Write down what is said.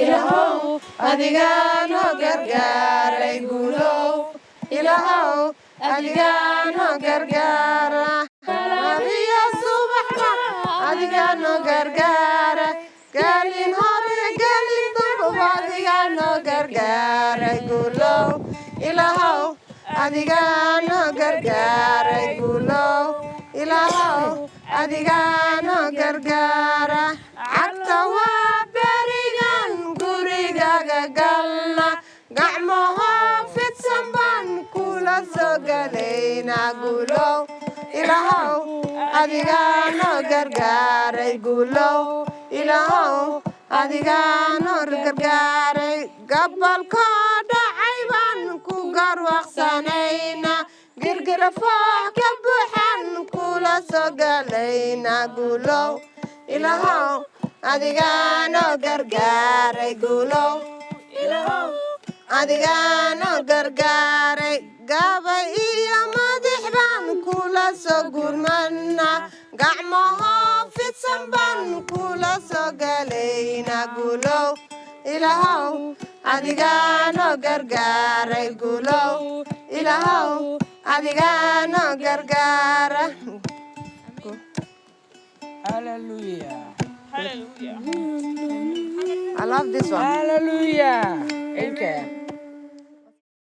ilahow adigano gargaaray guulow ilahow adigano gargaara nabiya subaxba adigano gargaara galin hore galin dambe adigano gargaaray guulow ilahow adigano gargaaray guulow ilahow adigano gargaara cagta waa berigan gurigaaga galna gacmaho fidsan baan kula soo galaynaa guulow ilahow adigano gargaaray guulow ilahow adigano gargaaray gabalkoo dhacay baan ku garwaqsanayna girgirafoox ka buuxan kula soo galaynaa guulow ilahow adigano gargaaray guulow adigano gargaaray gabay iyo madax baan kula soo gurmana gacmaho fidsan baan kula soo galaynaa guulow ilahow adigano gargaaray guulow ilahow adigano gargaara. Hallelujah. I love this one. Hallelujah. Okay.